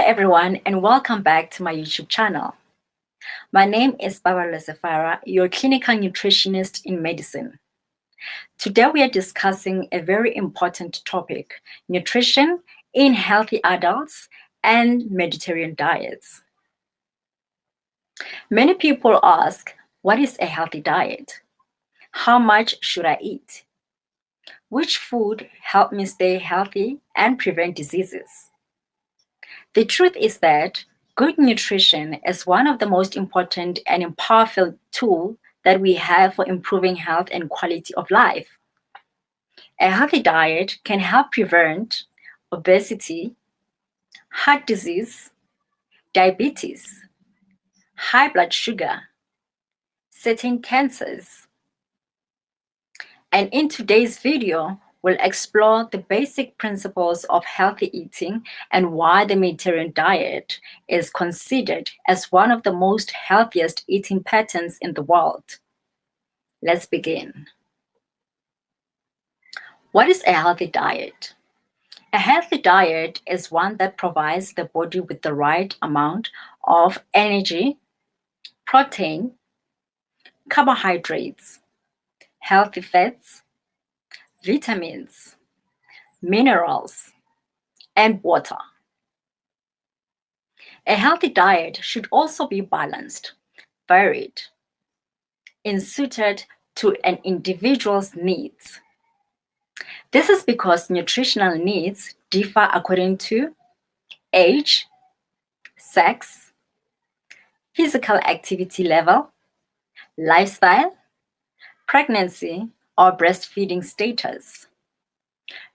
everyone, and welcome back to my YouTube channel. My name is Paballo Sefara, your clinical nutritionist in medicine. Today we are discussing a very important topic, nutrition in healthy adults and Mediterranean diets. Many people ask, what is a healthy diet? How much should I eat? Which food help me stay healthy and prevent diseases? The truth is that good nutrition is one of the most important and powerful tools that we have for improving health and quality of life. A healthy diet can help prevent obesity, heart disease, diabetes, high blood sugar, certain cancers. And in today's video, we'll explore the basic principles of healthy eating and why the Mediterranean diet is considered as one of the most healthiest eating patterns in the world. Let's begin. What is a healthy diet? A healthy diet is one that provides the body with the right amount of energy, protein, carbohydrates, healthy fats, vitamins, minerals, and water. A healthy diet should also be balanced, varied, and suited to an individual's needs. This is because nutritional needs differ according to age, sex, physical activity level, lifestyle, pregnancy, or breastfeeding status.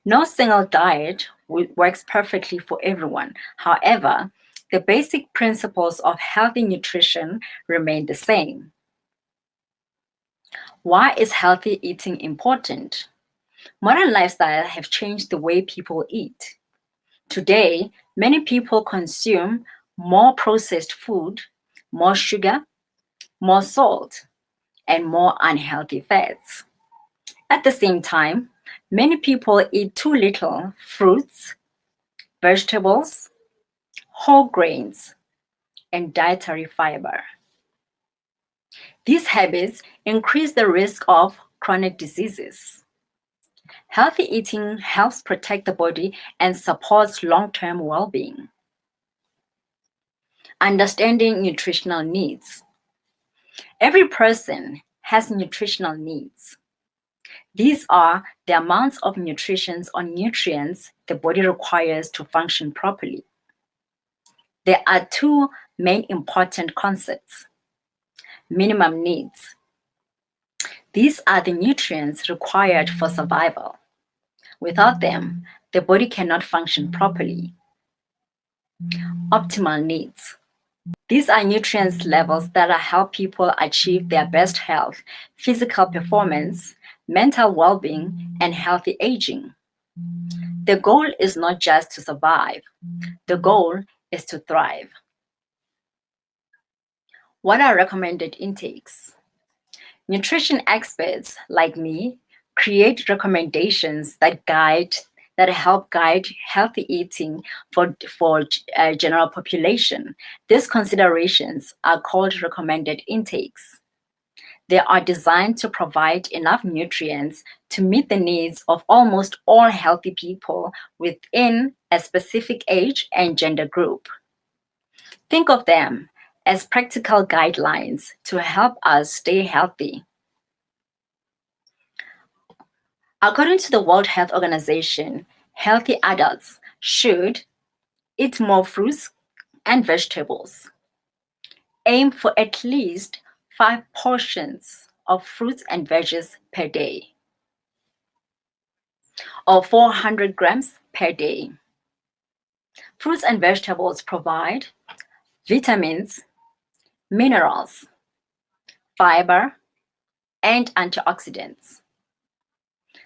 No single diet works perfectly for everyone. However, the basic principles of healthy nutrition remain the same. Why is healthy eating important? Modern lifestyle have changed the way people eat. Today, many people consume more processed food, more sugar, more salt, and more unhealthy fats. At the same time, many people eat too little fruits, vegetables, whole grains, and dietary fiber. These habits increase the risk of chronic diseases. Healthy eating helps protect the body and supports long-term well-being. Understanding nutritional needs. Every person has nutritional needs. These are the amounts of nutrition or nutrients the body requires to function properly. There are two main important concepts. Minimum needs. These are the nutrients required for survival. Without them, the body cannot function properly. Optimal needs. These are nutrients levels that help people achieve their best health, physical performance, mental well-being, and healthy aging. The goal is not just to survive. The goal is to thrive. What are recommended intakes? Nutrition experts like me create recommendations that help guide healthy eating for general population. These considerations are called recommended intakes. They are designed to provide enough nutrients to meet the needs of almost all healthy people within a specific age and gender group. Think of them as practical guidelines to help us stay healthy. According to the World Health Organization, healthy adults should eat more fruits and vegetables. Aim for at least 5 portions of fruits and veggies per day, or 400 grams per day. Fruits and vegetables provide vitamins, minerals, fiber, and antioxidants.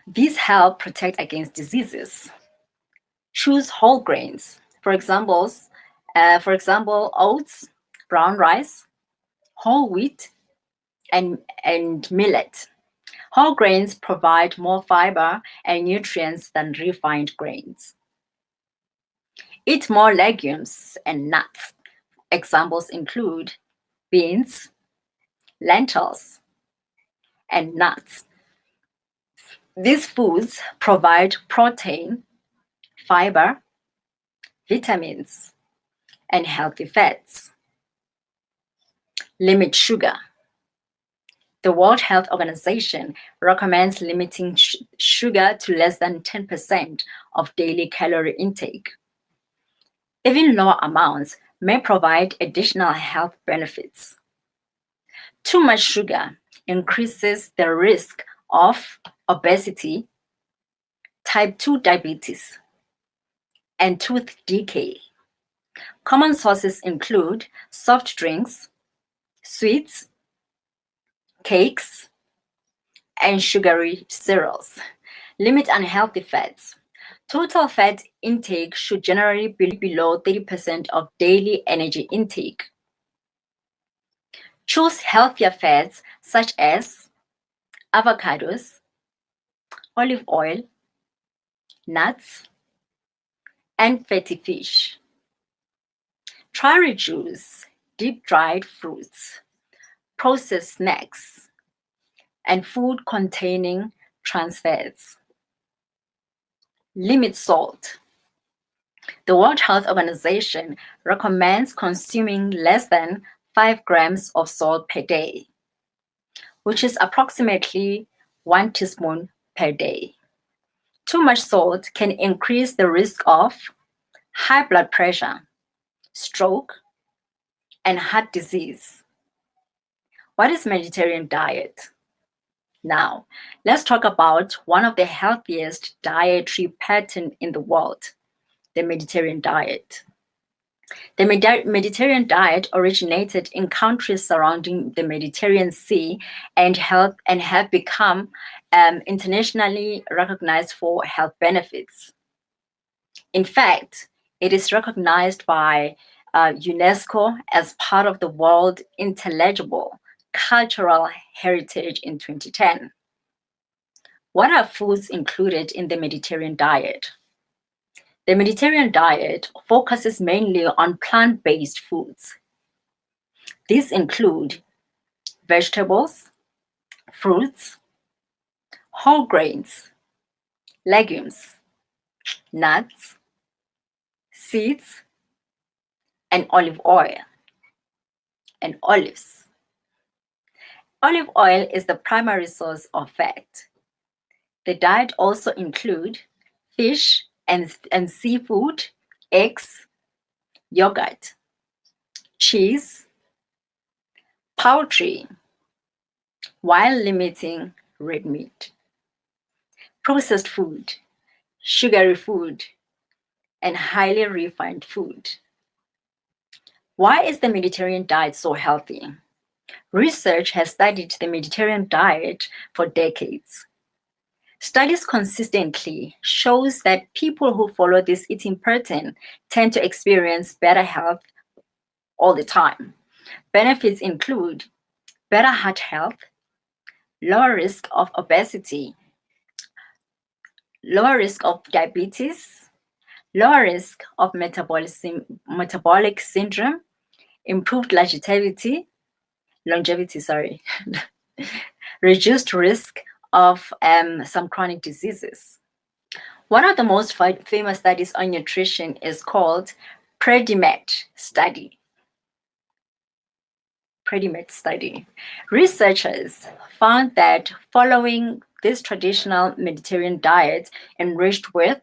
These help protect against diseases. Choose whole grains, for example, oats, brown rice, whole wheat, and millet. Whole grains provide more fiber and nutrients than refined grains. Eat more legumes and nuts. Examples include beans, lentils, and nuts. These foods provide protein, fiber, vitamins, and healthy fats. Limit sugar. The World Health Organization recommends limiting sugar to less than 10% of daily calorie intake. Even lower amounts may provide additional health benefits. Too much sugar increases the risk of obesity, type 2 diabetes, and tooth decay. Common sources include soft drinks, sweets, cakes, and sugary cereals. Limit unhealthy fats. Total fat intake should generally be below 30% of daily energy intake. Choose healthier fats such as avocados, olive oil, nuts, and fatty fish. Try reduce deep-dried fruits, processed snacks, and food containing trans fats. Limit salt. The World Health Organization recommends consuming less than 5 grams of salt per day, which is approximately 1 teaspoon per day. Too much salt can increase the risk of high blood pressure, stroke, and heart disease. What is Mediterranean diet? Now, let's talk about one of the healthiest dietary patterns in the world, the Mediterranean diet. The Mediterranean diet originated in countries surrounding the Mediterranean Sea and have become internationally recognized for health benefits. In fact, it is recognized by UNESCO as part of the World Intangible Cultural Heritage in 2010. What are foods included in the Mediterranean diet? The Mediterranean diet focuses mainly on plant-based foods. These include vegetables, fruits, whole grains, legumes, nuts, seeds, and olive oil and olives. Olive oil is the primary source of fat. The diet also includes fish and seafood, eggs, yogurt, cheese, poultry, while limiting red meat. Processed food, sugary food, and highly refined food. Why is the Mediterranean diet so healthy? Research has studied the Mediterranean diet for decades. Studies consistently shows that people who follow this eating pattern tend to experience better health all the time. Benefits include better heart health, lower risk of obesity, lower risk of diabetes, lower risk of metabolic syndrome, improved longevity, reduced risk of some chronic diseases. One of the most famous studies on nutrition is called PREDIMED study. Researchers found that following this traditional Mediterranean diet enriched with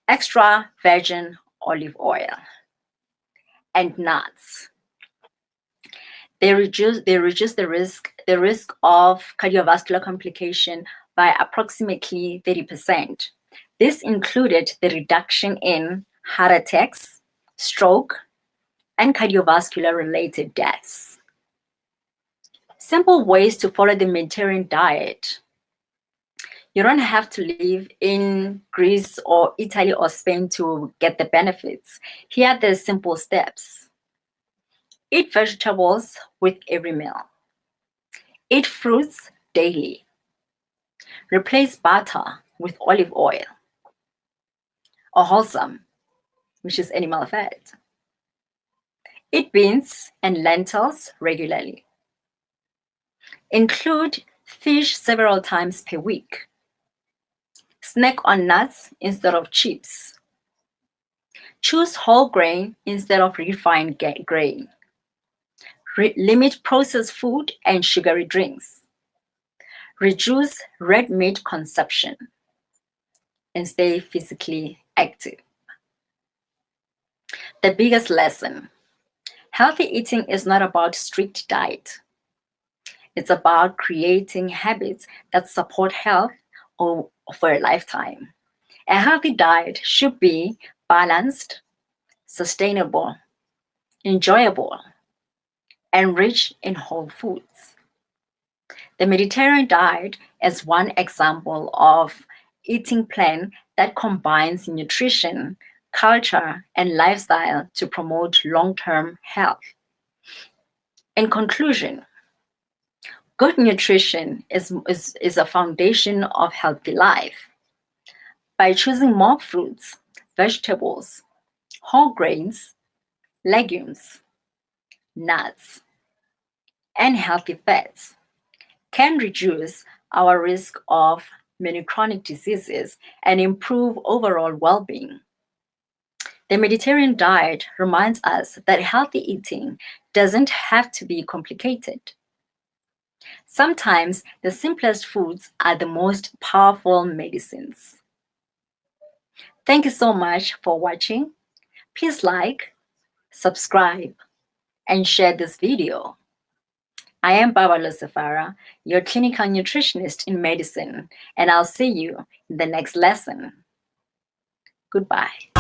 extra virgin olive oil and nuts, they reduce the risk of cardiovascular complication by approximately 30%. This included the reduction in heart attacks, stroke, and cardiovascular related deaths. Simple ways to follow the Mediterranean diet. You don't have to live in Greece or Italy or Spain to get the benefits. Here are the simple steps. Eat vegetables with every meal. Eat fruits daily. Replace butter with olive oil or wholesome which is animal fat. Eat beans and lentils regularly. Include fish several times per week. Snack on nuts instead of chips. Choose whole grain instead of refined grain. Limit processed food and sugary drinks. Reduce red meat consumption. And stay physically active. The biggest lesson: healthy eating is not about strict diet. It's about creating habits that support health for a lifetime. A healthy diet should be balanced, sustainable, enjoyable, and rich in whole foods. The Mediterranean diet is one example of eating plan that combines nutrition, culture, and lifestyle to promote long-term health. In conclusion, good nutrition is a foundation of healthy life. By choosing more fruits, vegetables, whole grains, legumes, nuts, and healthy fats can reduce our risk of many chronic diseases and improve overall well-being. The Mediterranean diet reminds us that healthy eating doesn't have to be complicated. Sometimes the simplest foods are the most powerful medicines. Thank you so much for watching. Please like, subscribe, and share this video. I am Paballo Sefara, your clinical nutritionist in medicine, and I'll see you in the next lesson. Goodbye.